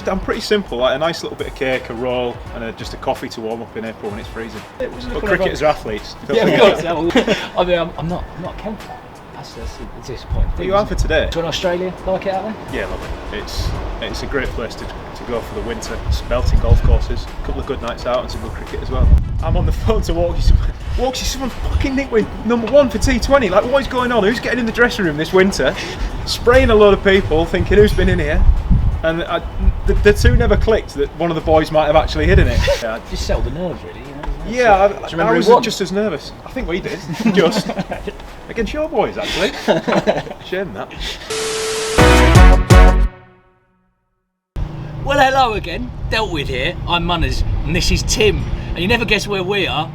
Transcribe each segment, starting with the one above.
I'm pretty simple, like a nice little bit of cake, a roll, and just a coffee to warm up in April when it's freezing. But cricketers are athletes. Yeah, of course. I mean, I'm not a Kent fan. That's a disappointing thing. Are you on for today? Do you want Australia? Like it out there? Yeah, love it. It's a great place to go for the winter. Belting golf courses, a couple of good nights out, and some good cricket as well. I'm on the phone to Walksy, someone fucking nicked with #1 for T20. Like, what is going on? Who's getting in the dressing room this winter? Spraying a load of people, thinking who's been in here. And the two never clicked that one of the boys might have actually hidden it. Yeah, just settle the nerves, really. You know? Yeah, I was just as nervous. I think we did. Just against your boys, actually. Shame that. Well, hello again. Dealt with here. I'm Munners, and this is Tim. And you never guess where we are.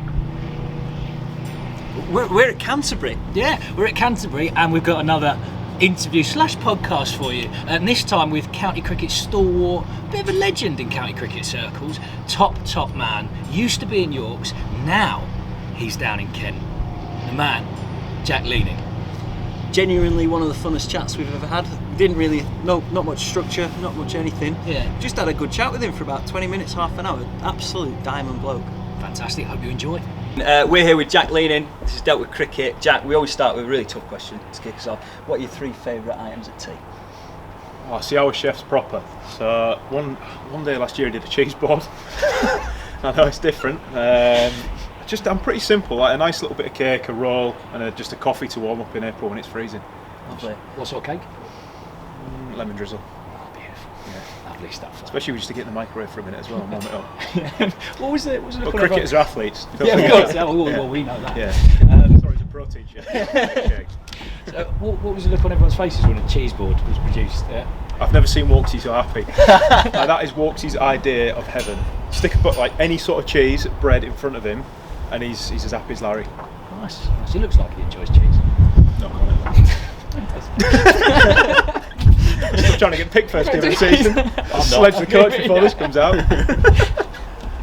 We're at Canterbury. Yeah, we're at Canterbury, and we've got another interview/podcast for you, and this time with county cricket stalwart, bit of a legend in county cricket circles, top man, used to be in Yorks, now he's down in Kent. The man, Jack Leaning. Genuinely one of the funnest chats we've ever had. Didn't really, not much structure, not much anything. Yeah. Just had a good chat with him for about 20 minutes, half an hour. Absolute diamond bloke. Fantastic, hope you enjoy. We're here with Jack Leaning. This is Dealt with Cricket. Jack, we always start with a really tough question to kick us off. What are your 3 favourite items at tea? Oh, see, our chef's proper. So one day last year he did a cheese board. I know it's different. I'm pretty simple, like a nice little bit of cake, a roll, and just a coffee to warm up in April when it's freezing. Lovely. What sort of cake? Lemon drizzle. Oh, beautiful. Yeah. Lovely stuff. Especially just to get in the microwave for a minute as well and warm it up. What was it? But cricketers are athletes. Yeah, of course. Well, we know that. Yeah. Sorry, it's a protein shake. So, what was the look on everyone's faces when a cheese board was produced? Yeah. I've never seen Walksy so happy. Like, that is Walksy's idea of heaven. Stick like any sort of cheese, bread in front of him, and he's as happy as Larry. Nice. He looks like he enjoys cheese. No comment. Still trying to get picked first game of the season. Sledge the coach before this comes out.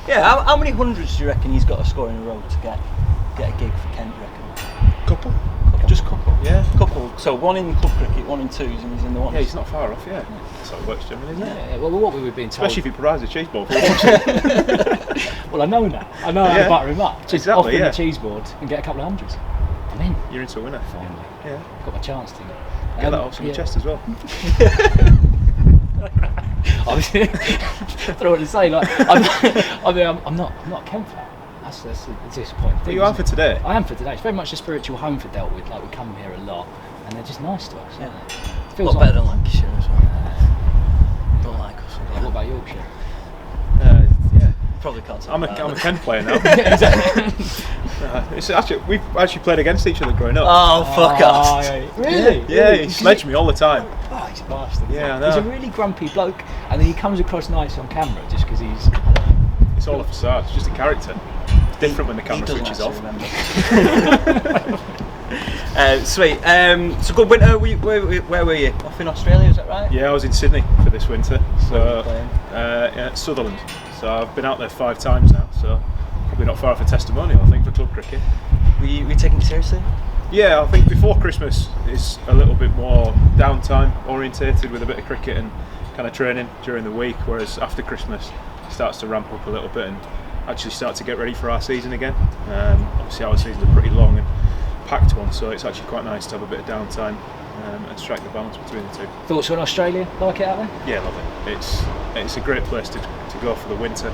Yeah, how many hundreds do you reckon he's got to score in a row to get a gig for Kent, do you reckon? Couple. Just couple. Yeah. Couple. So 1 in club cricket, 1 in 2s, and he's in the 1s. Yeah, he's not far off, yeah. That's how it works generally, isn't it? Yeah, well, what we were being told... Especially if he provides a cheese board for Walksy. Well, I know now. I know how to butter him up. Just exactly, offer him a cheese board and get a couple of hundreds. I'm in. You're into a winner. Finally. Yeah. Got my chance to. Get that off on your chest as well. I don't know what to say. Like, I'm not a Kent fan. That's a disappointing thing. Are you on for today? I am for today. It's very much a spiritual home for Dealt with. Like, we come here a lot, and they're just nice to us. Yeah. It feels a lot better than Lancashire as well. Don't like us. What about Yorkshire? Yeah. Probably can't talk I'm about a that. Kent player now. Exactly. We've actually played against each other growing up. Oh, fuck off. Really? Yeah, he sledged me all the time. Oh, he's a bastard. Yeah, I know. He's a really grumpy bloke, and then he comes across nice on camera just because he's... It's all a facade, it's just a character. It's different when the camera switches off. Sweet. So good winter. Where were you? Off in Australia, is that right? Yeah, I was in Sydney for this winter. So Sutherland. So I've been out there 5 times now. So probably not far off a testimonial, I think, for club cricket. Were you taking it seriously? Yeah, I think before Christmas is a little bit more downtime orientated with a bit of cricket and kind of training during the week, whereas after Christmas it starts to ramp up a little bit and actually start to get ready for our season again. Obviously our seasons are pretty long and packed one, so it's actually quite nice to have a bit of downtime and strike the balance between the two. Thoughts on Australia? Like it out there? Yeah, love it. It's a great place to go for the winter.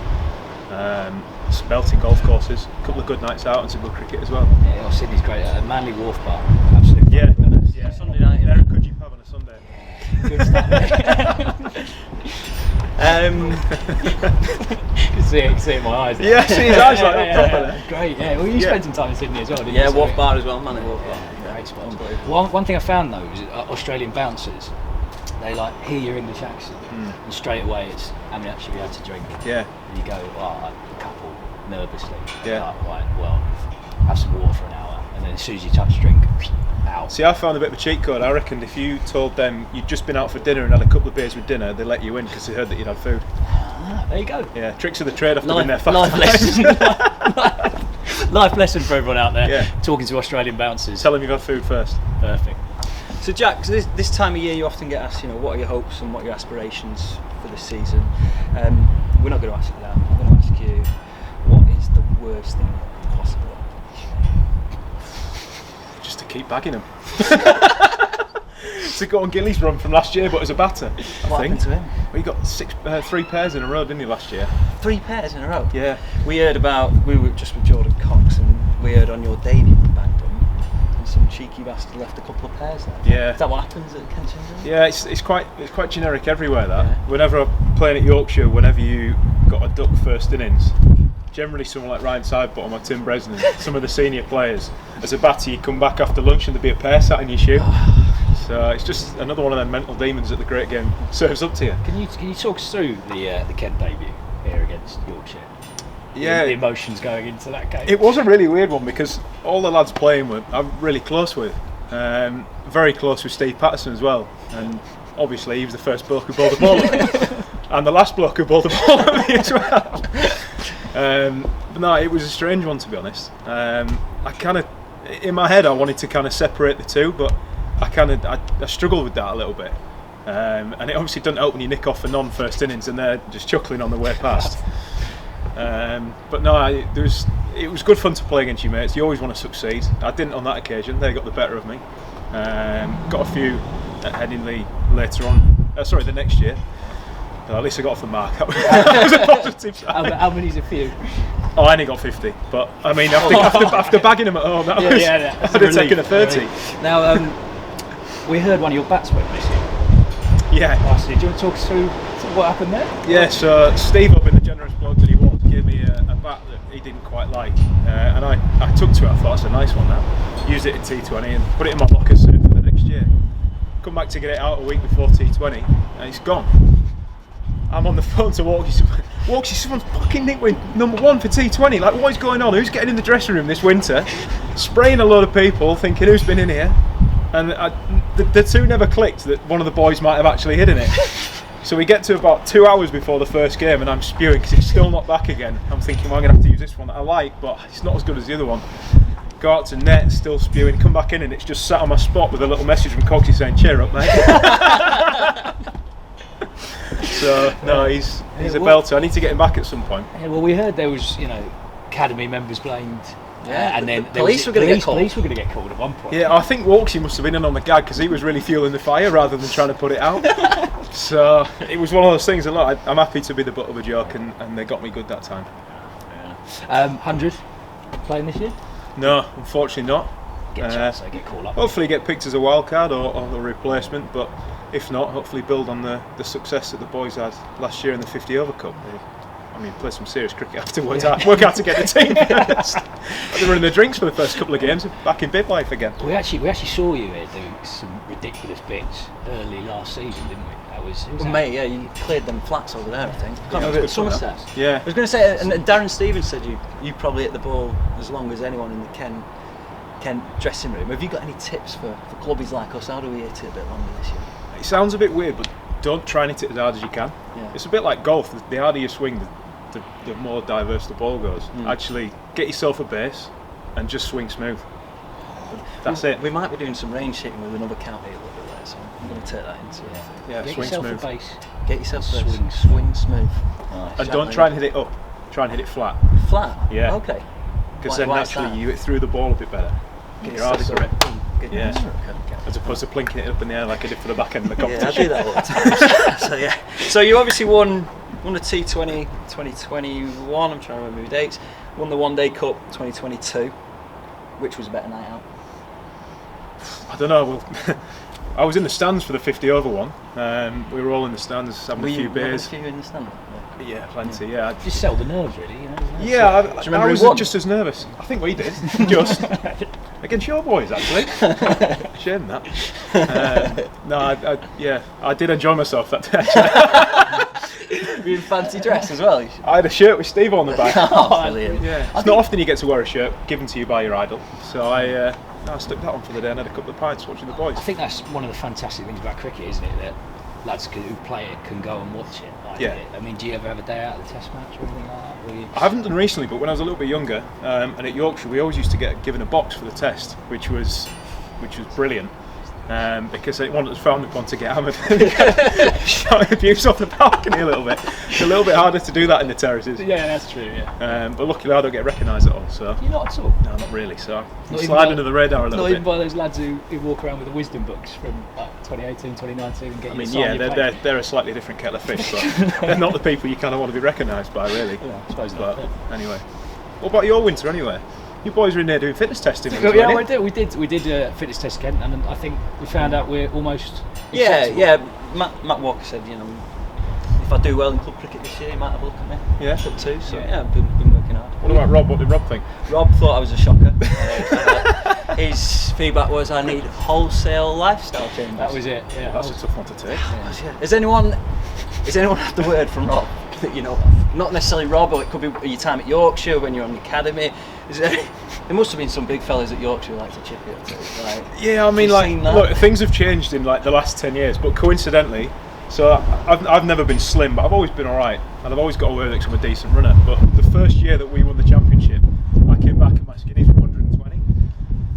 Some belting golf courses, a couple of good nights out and some good cricket as well. Yeah, well, Sydney's great. Manly Wharf Bar, absolutely. Yeah. Sunday night. They're a good you pub on a Sunday. Good stuff. You can see it in my eyes. Yeah, see his eyes like that properly. Great, yeah. Well, you spent some time in Sydney as well, didn't you? Yeah, Wharf Bar as well, Manly Wharf Bar. Yeah, great spot. One thing I found though is Australian bouncers, they like hear your English accent and straight away it's how many actually you had to drink. Yeah. And you go, like a couple, nervously. Yeah. Like, right, well, have some water for an hour, and then as soon as you touch drink, out. See, I found a bit of a cheat code. I reckoned if you told them you'd just been out for dinner and had a couple of beers with dinner, they let you in because they heard that you'd had food. There you go. Yeah, tricks of the trade after being there 5 life times. lesson. Life lesson for everyone out there. Yeah. Talking to Australian bouncers. Tell them you've had food first. Perfect. So Jack, this time of year you often get asked, what are your hopes and what are your aspirations for the this season. We're not going to ask you that. I'm going to ask you, what is the worst thing possible? Just to keep bagging him. To go on Gilly's run from last year, but as a batter. What happened to him? Well, he got 3 pairs in a row, didn't he, last year? 3 pairs in a row? Yeah. We were just with Jordan Cox, and we heard on your debut you bagged him, and some cheeky bastard left a couple of pairs there. Yeah. Is that what happens at Kent CCC? Yeah, it's quite generic everywhere, that. Yeah. Whenever I'm playing at Yorkshire, whenever you got a duck first innings, generally someone like Ryan Sidebottom or Tim Bresnan, some of the senior players, as a batter you come back after lunch and there'd be a pair sat in your shoe. So it's just another one of them mental demons that the great game serves up to you. Can you talk us through the Kent debut here against Yorkshire? Yeah, The emotions going into that game. it was a really weird one because all the lads playing with I'm really close with. Very close with Steve Patterson as well, and obviously he was the first bloke who bowled the ball at me, and the last bloke who bowled the ball at me as well. But no, it was a strange one, to be honest. I kind of, in my head, I wanted to kind of separate the two, but I struggled with that a little bit. And it obviously doesn't help when you nick off for non-first innings and they're just chuckling on the way past. But no, it was good fun to play against your mates. You always want to succeed. I didn't on that occasion. They got the better of me. Got a few at Headingley later on. The next year. At least I got off the mark. That was a positive side. How many's a few? Oh, I only got 50. But I mean, after bagging them at home, that was, I would have taken a 30. Now, we heard one of your bats went missing. Yeah. Last year. Do you want to talk us through what happened there? Yeah, so Steve, up in the generous bloke that he was, gave me a bat that he didn't quite like. And I took to it. I thought, that's a nice one now. Used it in T20 and put it in my locker set for the next year. Come back to get it out a week before T20 and it's gone. I'm on the phone to Walkie, someone's fucking nicked with number 1 for T20. Like, what is going on? Who's getting in the dressing room this winter? Spraying a load of people, thinking, who's been in here? And the two never clicked that one of the boys might have actually hidden it. So we get to about 2 hours before the first game and I'm spewing because it's still not back again. I'm thinking, well, I'm going to have to use this one that I like, but it's not as good as the other one. Go out to net, still spewing, come back in and it's just sat on my spot with a little message from Coxie saying, cheer up, mate. So no, he's a belter. I need to get him back at some point. Yeah, well, we heard there was academy members blamed. And then police were going to get called. Police were going to get called at one point. Yeah, I think Walksy must have been in on the gag because he was really fueling the fire rather than trying to put it out. So it was one of those things. And look, I'm happy to be the butt of a joke, and they got me good that time. Yeah. 100 playing this year? No, unfortunately not. Get a chance, they get called up. Hopefully get picked as a wild card or a replacement, but if not, hopefully build on the success that the boys had last year in the 50 over cup. Play some serious cricket afterwards. Work out to get the team first. They were running the drinks for the first couple of games, back in bid life again. We actually saw you here doing some ridiculous bits early last season, didn't we? Mate, yeah, you cleared them flats over there, I think. Yeah, it was good Somerset. Yeah. I was going to say, and Darren Stevens said you probably hit the ball as long as anyone in the Kent dressing room. Have you got any tips for clubbies like us? How do we hit it a bit longer this year? It sounds a bit weird, but don't try and hit it as hard as you can. Yeah. It's a bit like golf. The harder you swing, the more diverse the ball goes. Actually, get yourself a base and just swing smooth. That's it. We might be doing some range hitting with another county a little bit later, so I'm going to take that into it. Yeah, Get swing yourself smooth. a base. Get yourself a Swing swing smooth. Nice. And don't try and hit it up. Try and hit it flat. Flat? Yeah. Okay. Because then Why is naturally that? you hit through the ball a bit better. Get your harder grip. Yeah. As opposed to plinking it up in the air like I did for the back end of the Yeah, I competition. do that all the time. So you obviously won the T20 2021. I'm trying to remember the dates. Won the One Day Cup 2022. Which was a better night out? I don't know. Well, I was in the stands for the 50 over one. We were all in the stands having a few beers. Were you in the stand? Yeah, plenty. Yeah. Just sell the nerves, really. Yeah, I was who won? just as nervous. I think we did. Just against your boys, actually. Shame that. No, I did enjoy myself that day. Were you in fancy dress as well? I had a shirt with Steve on the back. Oh, brilliant. Yeah, it's not often you get to wear a shirt given to you by your idol. So I stuck that on for the day and had a couple of pints watching the boys. I think that's one of the fantastic things about cricket, isn't it? That lads who play it can go and watch it. Yeah. I mean, do you ever have a day out of the Test match or anything like that? I haven't done recently, but when I was a little bit younger, and at Yorkshire, we always used to get given a box for the Test, which was brilliant. because they wanted to get hammered. Shouting abuse off the balcony a little bit. It's a little bit harder to do that in the terraces. Yeah, that's true. Yeah. But luckily I don't get recognised at all. So You're not at all. no, not really. So I'm Not sliding even under the radar a little Not bit. even by those lads who walk around with the wisdom books from like 2018, 2019 and get I you mean, to sign your plate. they're a slightly different kettle of fish, but they're not the people you kind of want to be recognised by, really. Yeah, I suppose But not. anyway, what about your winter anyway? You boys were in there doing fitness testing. Yeah, we did a fitness test, Kent, and I think we found out we're almost acceptable. Yeah. Matt Walker said, if I do well in club cricket this year, he might have a look at me. Yeah. Up too. So Yeah. I've been working hard. What about Rob? What did Rob think? Rob thought I was a shocker. His feedback was I need wholesale lifestyle changes. That was it. Yeah, That's a tough one to take. Has anyone had the word from Rob that you know of? Not necessarily Rob, or it could be your time at Yorkshire when you're on the academy. There must have been some big fellas at Yorkshire who like to chip it too. Like, Yeah, I mean, you've seen that? look, things have changed in like the last 10 years, but coincidentally, so I've never been slim, but I've always been alright, and I've always got away with it because I'm a decent runner. But the first year that we won the championship, I came back and my skinnies were 120.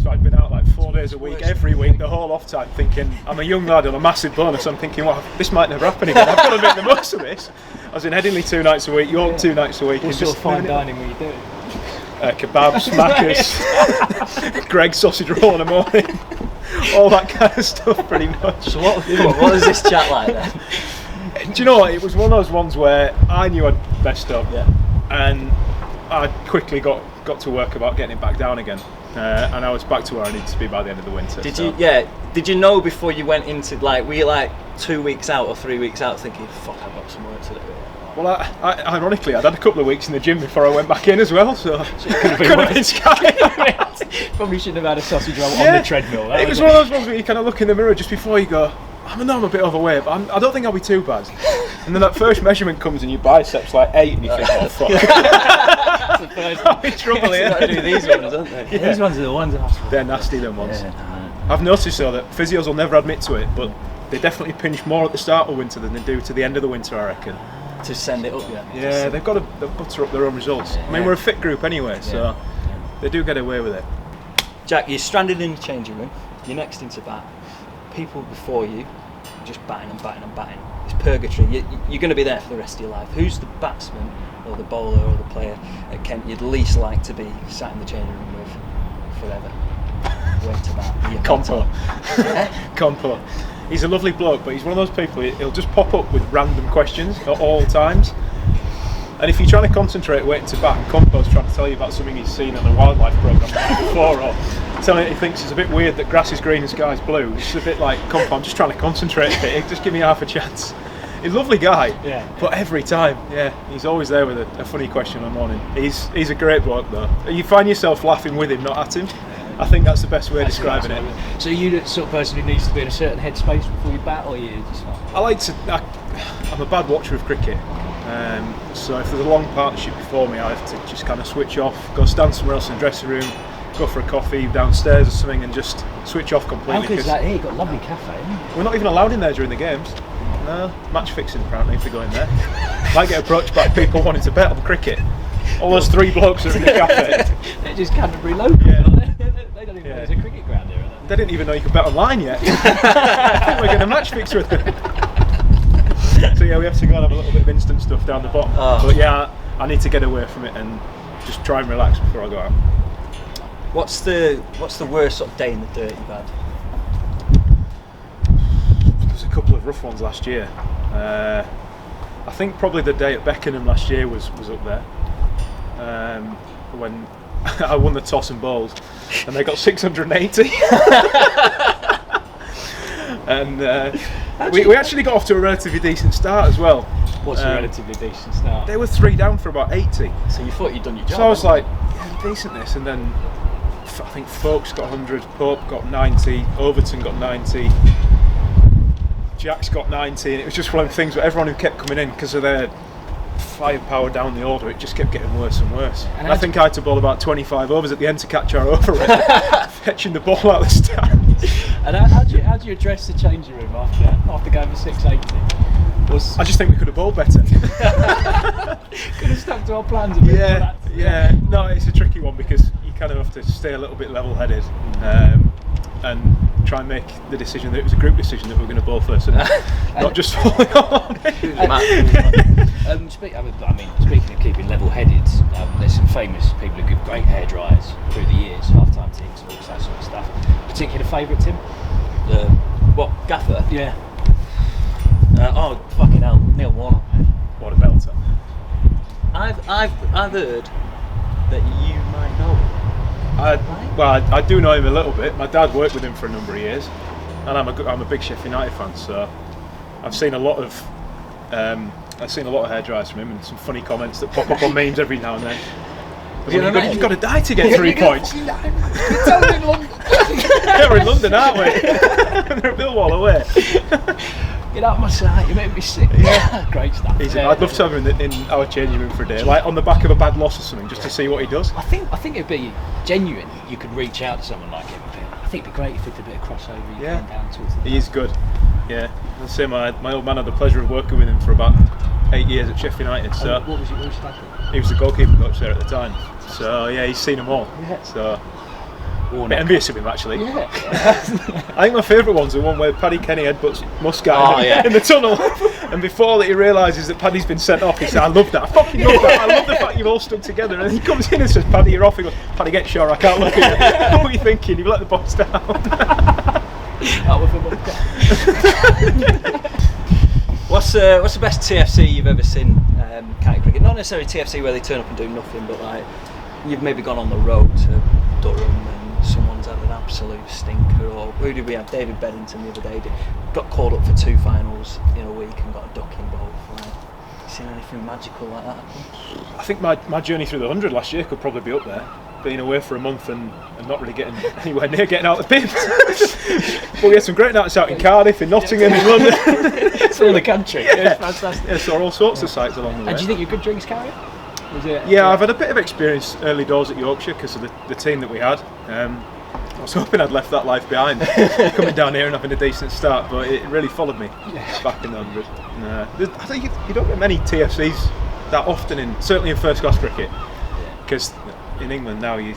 So I'd been out like 4 days a week, every week, the whole off time, thinking, I'm a young lad on a massive bonus. I'm thinking, well, this might never happen again. I've got to make the most of this. I was in Headingley 2 nights a week, York 2 nights a week. What and sort just of fine dining were you doing? Kebabs, Munners, Greg's sausage roll in the morning, all that kind of stuff, pretty much. So what was this chat like then? Do you know what? It was one of those ones where I knew I'd messed up, and I quickly got to work about getting it back down again, and I was back to where I needed to be by the end of the winter. Did you know before you went into were you like 2 weeks out or 3 weeks out thinking, fuck, I've got some work to do? Well, I ironically, I'd had a couple of weeks in the gym before I went back in as well, so it could have been sky. Probably shouldn't have had a sausage roll on the treadmill. It was one of those ones where you kind of look in the mirror just before you go, I know I'm a bit overweight, but I don't think I'll be too bad. And then that first measurement comes and your biceps like 8 and you think, oh fuck. That's the first I'm in trouble You got to do here. these ones, don't they? These ones are the ones that They're nasty, them ones. Yeah. I've noticed though that physios will never admit to it, but they definitely pinch more at the start of winter than they do to the end of the winter, I reckon. To send it up, Yeah, they've got to butter up their own results. I mean, we're a fit group anyway, so they do get away with it. Jack, you're stranded in the changing room. You're next into bat. People before you are just batting and batting and batting. It's purgatory. You're going to be there for the rest of your life. Who's the batsman or the bowler or the player at Kent you'd least like to be sat in the changing room with forever? Wait to bat. Compo. Compo. He's a lovely bloke, but he's one of those people, he'll just pop up with random questions at all times. And if you're trying to concentrate waiting to bat and Compo's trying to tell you about something he's seen on a wildlife programme before, or telling he thinks it's a bit weird that grass is green and sky's blue, it's a bit like, Compo, I'm just trying to concentrate a bit, just give me half a chance. He's a lovely guy, but every time, he's always there with a funny question in the morning. He's a great bloke though. You find yourself laughing with him, not at him. I think that's the best way of describing it. So you the sort of person who needs to be in a certain headspace before you bat, or you just like... I'm a bad watcher of cricket, so if there's a long partnership before me, I have to just kind of switch off, go stand somewhere else in the dressing room, go for a coffee downstairs or something, and just switch off completely. How good is that here? You've got a lovely cafe, haven't you? We're not even allowed in there during the games. No, match fixing apparently if we go in there. Might get approached by people wanting to bet on cricket. All those 3 blokes are in the cafe. They're just Canterbury local. Yeah. They don't even know there's a cricket ground here, are They didn't even know you could bet online yet. I think we're going to match fix with them. So we have to go and have a little bit of instant stuff down the bottom. But I need to get away from it and just try and relax before I go out. What's the worst sort of day in the dirt you've had? There's a couple of rough ones last year. I think probably the day at Beckenham last year was up there. When I won the toss and bowled and they got 680. And we actually got off to a relatively decent start as well. What's a relatively decent start? They were 3 down for about 80. So you thought you'd done your job. So I was like, decent this. And then I think Folkes got 100, Pope got 90, Overton got 90, Jack's got 90, and it was just one of the things where everyone who kept coming in, because of their firepower down the order, it just kept getting worse and worse. And I think I had to bowl about 25 overs at the end to catch our over rate, fetching the ball out of the stand. And how do you address the changing room after going for 680? I just think we could have bowled better. Could have stuck to our plans a bit. No, it's a tricky one because you kind of have to stay a little bit level-headed and try and make the decision that it was a group decision that we were going to bowl first, and not just falling on. Speaking of keeping level-headed, there's some famous people who give great hair dryers through the years, half-time teams, all that sort of stuff. Particular favourite, Tim? What, gaffer? Yeah. Fucking hell, Neil Warnock. What a belter. I've heard that you might know him. I do know him a little bit. My dad worked with him for a number of years, and I'm a big Sheffield United fan, so I've seen a lot of hair dryers from him, and some funny comments that pop up on memes every now and then. You've got to die to get 3 points. We're in London. Yeah, we're in London, aren't we? They're a Millwall away. Get out of my sight, you make me sick. Yeah. Great stuff. I'd love to have him in our changing room for a day, like on the back of a bad loss or something, just to see what he does. I think it'd be genuine. You could reach out to someone like him. I think it'd be great if we did a bit of crossover. You came down and talk to them. He is good. Yeah, I'll say my old man had the pleasure of working with him for about 8 years at Sheffield United. So what was your dad? He was the goalkeeper coach there at the time. So yeah, he's seen them all. Yeah. So a bit envious of him actually. Yeah. I think my favourite one's the one where Paddy Kenny headbutts Muscat in the tunnel, and before that he realises that Paddy's been sent off, he said, "I love that. I fucking love that. I love the fact you've all stuck together." And then he comes in and says, "Paddy, you're off." He goes, "Paddy, get sure I can't look at you." What are you thinking? You've let the box down. What's the best TFC you've ever seen? County cricket, not necessarily TFC where they turn up and do nothing, but like you've maybe gone on the road to Durham and someone's had an absolute stinker. Or who did we have? David Beddington the other day got called up for 2 finals in a week and got a ducking bowl. Like, seen anything magical like that? I think my journey through the 100 last year could probably be up there. Being away for a month and not really getting anywhere near getting out of the bins. But we had some great nights out in Cardiff, in Nottingham, in London. It's all the country. Yeah. It's fantastic. Yeah, so all sorts of sites along the way. And do you think you're a good drinks carrier? I've had a bit of experience early doors at Yorkshire because of the team that we had. I was hoping I'd left that life behind, coming down here and having a decent start, but it really followed me back in the 100. I think you don't get many TFCs that often, certainly in first class cricket, because in England now you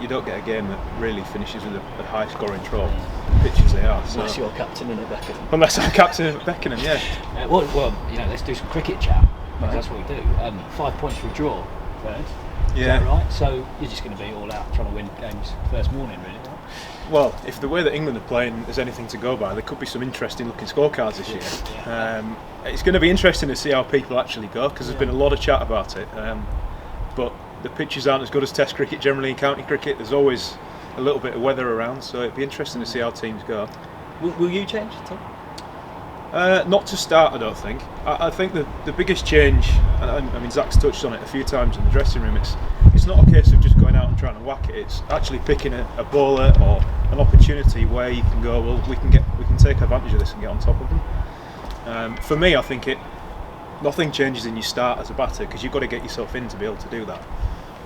don't get a game that really finishes with a high scoring draw, pitches they are. Unless you're captain in at Beckenham. Unless I'm captain at Beckenham, yeah. Well, let's do some cricket chat. Because that's what we do. 5 points for a draw, third. Is that right? So you're just going to be all out trying to win games first morning, really, right? Well, if the way that England are playing is anything to go by, there could be some interesting looking scorecards this year. It's going to be interesting to see how people actually go, because there's been a lot of chat about it. But the pitches aren't as good as Test cricket generally in county cricket. There's always a little bit of weather around, so it'd be interesting to see how teams go. Will you change at all? Not to start, I don't think. I think the biggest change, I mean Zach's touched on it a few times in the dressing room, it's not a case of just going out and trying to whack it, it's actually picking a bowler or an opportunity where you can go, well, we can take advantage of this and get on top of them. For me, I think nothing changes in your start as a batter, because you've got to get yourself in to be able to do that.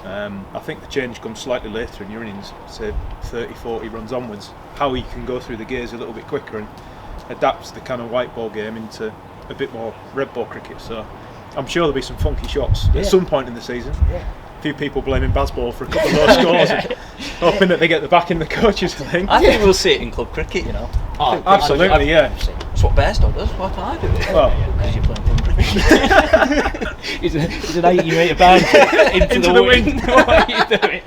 I think the change comes slightly later in your innings, say 30-40 runs onwards, how you can go through the gears a little bit quicker and adapt the kind of white ball game into a bit more red ball cricket. So I'm sure there'll be some funky shots at some point in the season. A few people blaming Bazball for a couple of low scores and hoping that they get the backing of the coaches, I think. I think we'll see it in club cricket, you know. Absolutely, That's what Bairstow does, why can't I do it? Well, because you're playing club cricket. It's an 80-metre banter into the wind. What are you doing?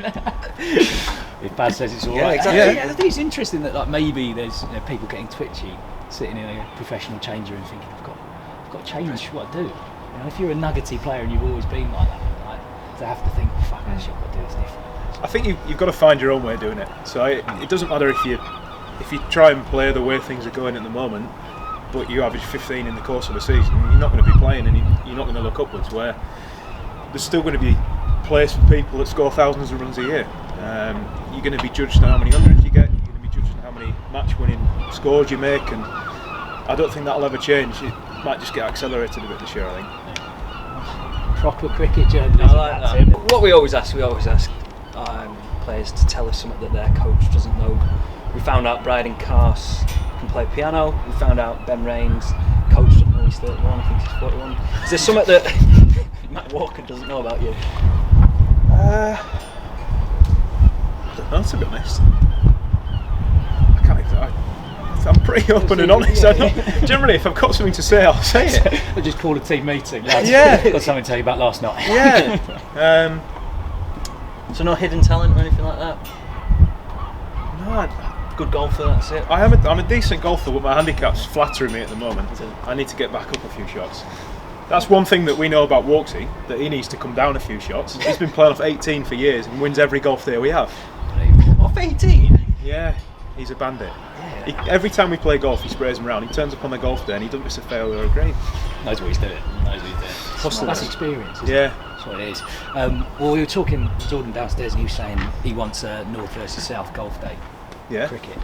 If Baz says it's all right. Exactly. I think it's interesting that maybe there's people getting twitchy, sitting in a professional change room thinking, I've got to change what I do. If you're a nuggety player and you've always been like that, to have to think, fuck, actually I've got to do this different. I think you've got to find your own way of doing it. So it doesn't matter if you try and play the way things are going at the moment, but you average 15 in the course of a season, you're not going to be playing and you're not going to look upwards, where there's still going to be place for people that score thousands of runs a year. You're going to be judged on how many hundreds you get, you're going to be judged on how many match-winning scores you make, and I don't think that'll ever change. It might just get accelerated a bit this year, I think. Proper cricket journalism. I like that. What we always ask players to tell us something that their coach doesn't know. We found out Bryden Carse can play piano. We found out Ben Raines, coach doesn't know he's 31, I think he's 41. Is there something that Matt Walker doesn't know about you? I don't know, to be honest. I can't even. I'm pretty open and honest. Generally, if I've got something to say, I'll say it. I just call a team meeting. Lads. Yeah. Got something to tell you about last night. Yeah. So no hidden talent or anything like that? No, Good golfer, that's it. I'm a decent golfer, but my handicap's flattering me at the moment. I need to get back up a few shots. That's one thing that we know about Walksy, that he needs to come down a few shots. He's been playing off 18 for years and wins every golf day we have. Off 18? Yeah, he's a bandit. Every time we play golf, he sprays them around. He turns up on the golf day and he doesn't miss a failure or a green. Knows what he's doing. That's experience. Yeah. That's what it is. Well, we were talking to Jordan downstairs, and he was saying he wants a North versus South golf day. Yeah. Cricket.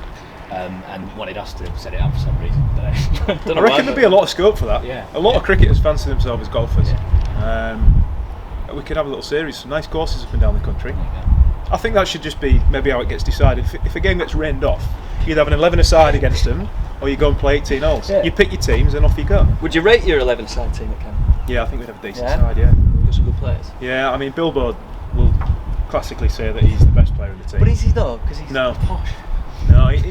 And wanted us to set it up for some reason. I reckon there'd be a lot of scope for that. Yeah. A lot of cricketers fancy themselves as golfers. Yeah. We could have a little series, some nice courses up and down the country. I think that should just be maybe how it gets decided. If a game gets rained off, you'd have an 11-a-side against them, or you go and play 18 holes. Yeah. You pick your teams and off you go. Would you rate your 11-side team at Kent? Yeah, I think we'd have a decent side, yeah. Got some good players. Yeah, I mean, Bilbo will classically say that he's the best player in the team. But is he though? Because he's No. posh. No, he's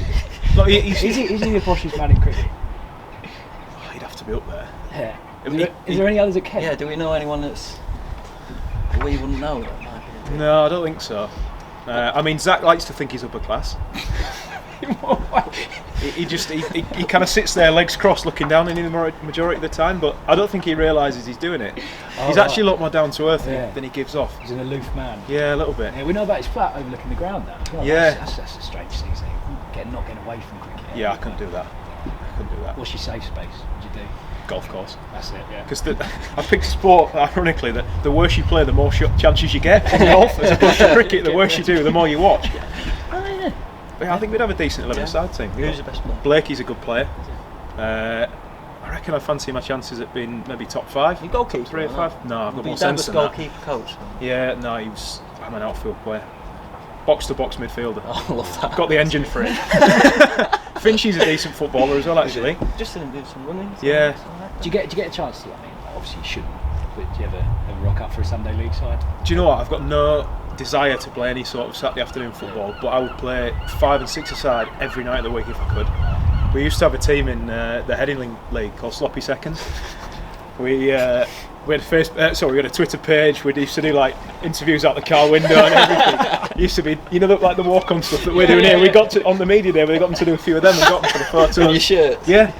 Is he the poshest man in cricket? he'd have to be up there. Yeah. Is there any others at Kent? Yeah, do we know anyone that's we wouldn't know that might be? No, I don't think so. I mean, Zach likes to think he's upper class. He kind of sits there, legs crossed, looking down in the majority of the time, but I don't think he realises he's doing it. He's actually a lot more down to earth than he gives off. He's an aloof man. Yeah, a little bit. Yeah, we know about his flat overlooking the ground now as well. Yeah. That's a strange thing, isn't it? Not getting away from cricket. Yeah, I couldn't do that. What's your safe space? What'd you do? Golf course. That's it, yeah. Because I picked a sport, ironically, that the worse you play, the more chances you get in golf, as opposed to cricket, the worse you do, the more you watch. Oh, yeah. But yeah, I think we'd have a decent 11-a-side team. Who's the best player? Blakey's a good player. I reckon I fancy my chances at being maybe top 5. You goalkeeper? 3 or 5? No, I've got more Dad sense was than that. goalkeeper coach. Yeah, no, I'm an outfield player. Box-to-box midfielder. Oh, I love that. Got the engine for it. Finchie's a decent footballer as well, actually. Just didn't do some running. Yeah. Do you get a chance to? I mean, obviously you shouldn't. But do you ever rock up for a Sunday league side? Do you know what? I've got no desire to play any sort of Saturday afternoon football, but I would play 5 and 6-a-side every night of the week if I could. We used to have a team in the Headingley League called Sloppy Seconds. We had a Twitter page. We used to do like interviews out the car window and everything. It used to be, like the walk-on stuff that we're doing here. We got to on the media day. We got them to do a few of them and got them for the photos. On your shirt. Yeah.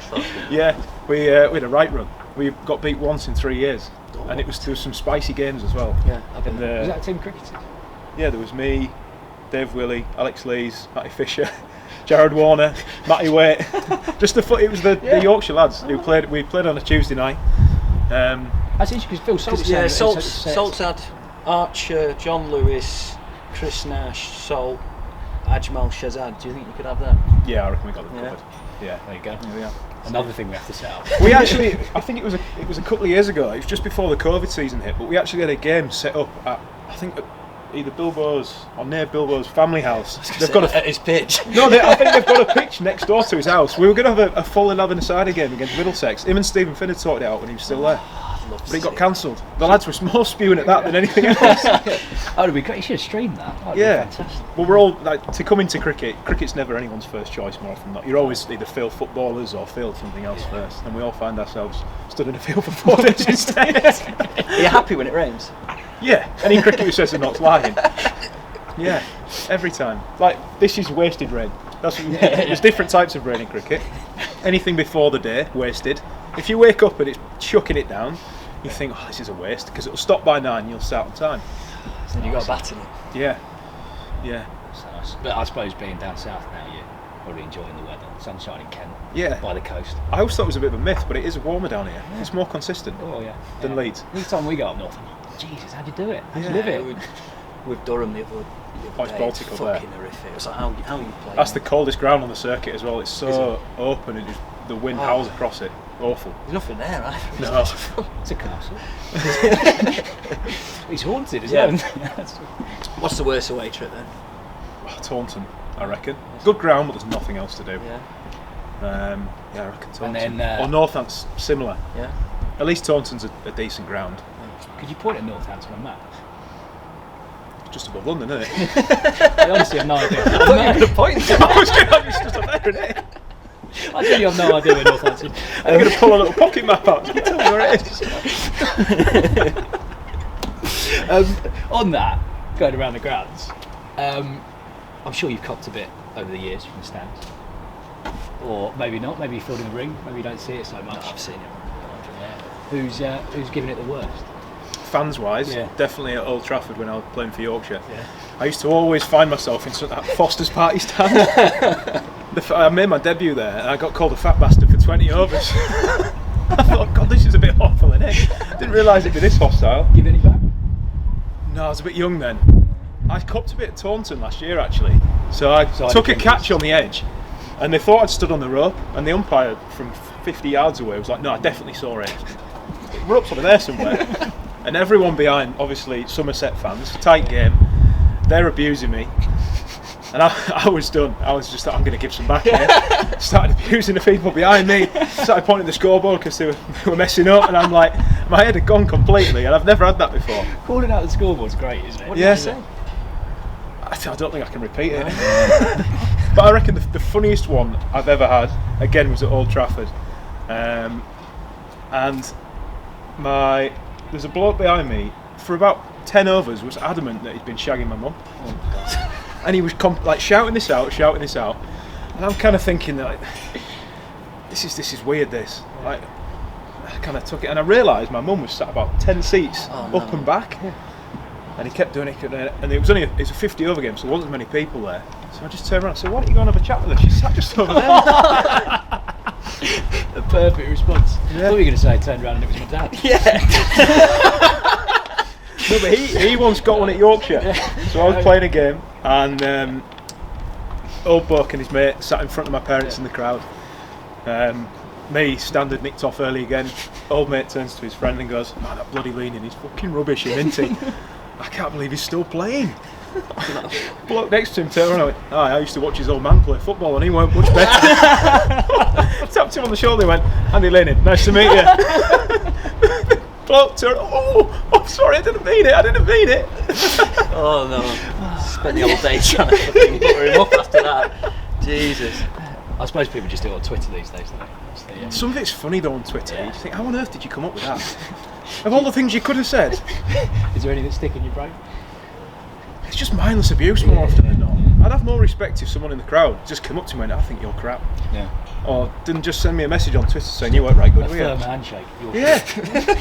We had a right run. We got beat once in 3 years, and there was some spicy games as well. Yeah. Was that a team cricketers? Yeah, there was me, Dave Willey, Alex Lees, Matty Fisher, Jared Warner, Matty Waite. It was the Yorkshire lads who played. We played on a Tuesday night. That's interesting because Phil Salt's Yeah, Salt's had Archer, John Lewis, Chris Nash, Salt, Ajmal Shazad. Do you think you could have that? Yeah, I reckon we got them covered. Yeah, there you go. Yeah, we are. Another thing we have to set up. We actually, I think it was a couple of years ago. It was just before the COVID season hit, but we actually had a game set up at, I think, either Bilbo's or near Bilbo's family house. They've got at his pitch. No, I think they've got a pitch next door to his house. We were going to have a full 11-a-side game against Middlesex. Him and Stephen Finn had sorted it out when he was still there. But it got cancelled. The lads were more spewing at that than anything else. Oh, it'd be great. You should have streamed that. That'd be fantastic. Well, we're all to come into cricket. Cricket's never anyone's first choice more often than not. You're always either field footballers or field something else first, and we all find ourselves stood in a field for 4 days instead. Are you happy when it rains? Yeah. Any cricketer who says they're not lying. Yeah. Every time. Like this is wasted rain. There's different types of rain in cricket. Anything before the day, wasted. If you wake up and it's chucking it down, you think, oh, this is a waste, because it'll stop by 9 and you'll start on time. So then you got a bat in it. Yeah. That's nice. But I suppose being down south now, you're probably enjoying the weather. Sunshine in Kent. Yeah. By the coast. I always thought it was a bit of a myth, but it is warmer down here. Yeah. It's more consistent than Leeds. Each time we go up north, I'm like, Jesus, how'd you do it? How'd you live it? With Durham the other it's day, Baltic up there. fucking horrific. It's like how you play. That's the coldest ground on the circuit as well. It's so open and just the wind howls across it. Awful. There's nothing there either. No. It's a castle. He's haunted, isn't Yeah. it? What's the worst away trip then? Taunton, I reckon. Good ground, but there's nothing else to do. Yeah. I reckon Taunton. And then, or Northant's similar. Yeah. At least Taunton's a decent ground. Could you point at Northampton on a map? Just above London, isn't it? I honestly have no idea. I thought you were going to point. I was going to just up there, isn't it? I really have no idea where Northampton. I'm going to pull a little pocket map out. Can you tell me where it is? On that, going around the grounds, I'm sure you've copped a bit over the years from the stands. Or maybe not, maybe you filled in the ring, maybe you don't see it so much. I've seen it. Yeah. Who's giving it the worst? Fans-wise, Yeah. definitely at Old Trafford when I was playing for Yorkshire. Yeah. I used to always find myself in that Foster's party stand. I made my debut there and I got called a fat bastard for 20 overs. I thought, God, this is a bit awful, isn't it? Didn't realise it'd be this hostile. Give any back? No, I was a bit young then. I copped a bit at Taunton last year actually. So I took a catch on the edge and they thought I'd stood on the rope and the umpire from 50 yards away was like, no, I definitely saw it. We're up sort of there somewhere. And everyone behind, obviously Somerset fans, tight game, they're abusing me. And I was done. I was just like, I'm going to give some back here. Started abusing the people behind me. Started pointing at the scoreboard because they were messing up. And I'm like, my head had gone completely. And I've never had that before. Calling out the scoreboard's great, isn't it? What did you say? I don't think I can repeat it. But I reckon the funniest one I've ever had, again, was at Old Trafford. And there's a bloke behind me, for about 10 overs, was adamant that he'd been shagging my mum. And he was shouting this out, and I'm kind of thinking that this is weird. This I kind of took it, and I realised my mum was sat about 10 seats up and back, and he kept doing it, and it was a 50 over game, so there wasn't as many people there. So I just turned around and said, "Why don't you go and have a chat with her?" She sat just over there. A perfect response. Yeah. I thought you were going to say turned around and it was my dad. Yeah. No, but he once got one at Yorkshire. So I was playing a game and old bloke and his mate sat in front of my parents in the crowd. Me, standard, nicked off early again. Old mate turns to his friend and goes, "Man, that bloody leaning, he's fucking rubbish, isn't he? I can't believe he's still playing." Bloke next to him turned around and went, "I used to watch his old man play football and he weren't much better." Tapped him on the shoulder and went, "Andy Leaning, nice to meet you." Bloke turned, "Oh, sorry, I didn't mean it. Oh no. Spent the whole day trying to fucking butter him up after that. Jesus. I suppose people just do it on Twitter these days, don't they? That's the, Some of it's funny though on Twitter. You just think, how on earth did you come up with that? Of all the things you could have said, Is there any that stick in your brain? it's just mindless abuse more often than not. I'd have more respect if someone in the crowd just came up to me and went, "I think you're crap," Yeah. or didn't just send me a message on Twitter saying you weren't right good, A were firm you? handshake. Yeah,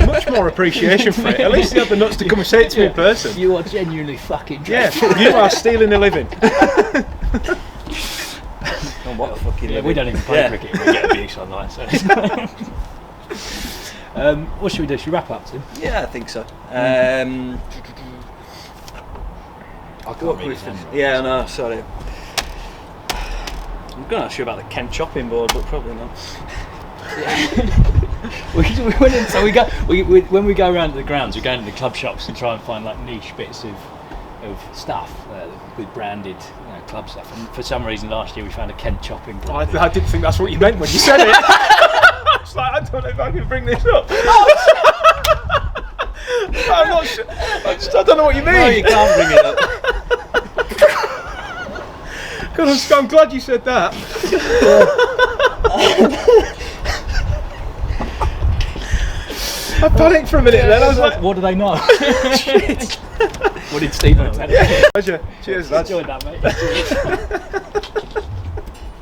much more appreciation for it. At least they had the nuts to come and say it to me in person. You are genuinely fucking Yeah, dreadful. you are stealing a living. Oh, what a fucking Yeah, we don't even play cricket. We get abuse online. So. What should we do? Should we wrap up, Tim? Yeah, I think so. I can't What read we his fin- handwriting. yeah, no, sorry. I'm going to ask you about the Kent chopping board, but probably not. we went in, so when we go around the grounds, we go into the club shops and try and find like niche bits of stuff with branded club stuff. And for some reason last year we found a Kent chopping board. I didn't think that's what you meant when you said it. It's like, I don't know if I can bring this up. I'm not sure. I don't know what you mean. No, you can't bring it up. God, I'm glad you said that. I panicked for a minute then. I was like, what do they know? What did Steve know? pleasure. Cheers, lads. Enjoyed that, mate.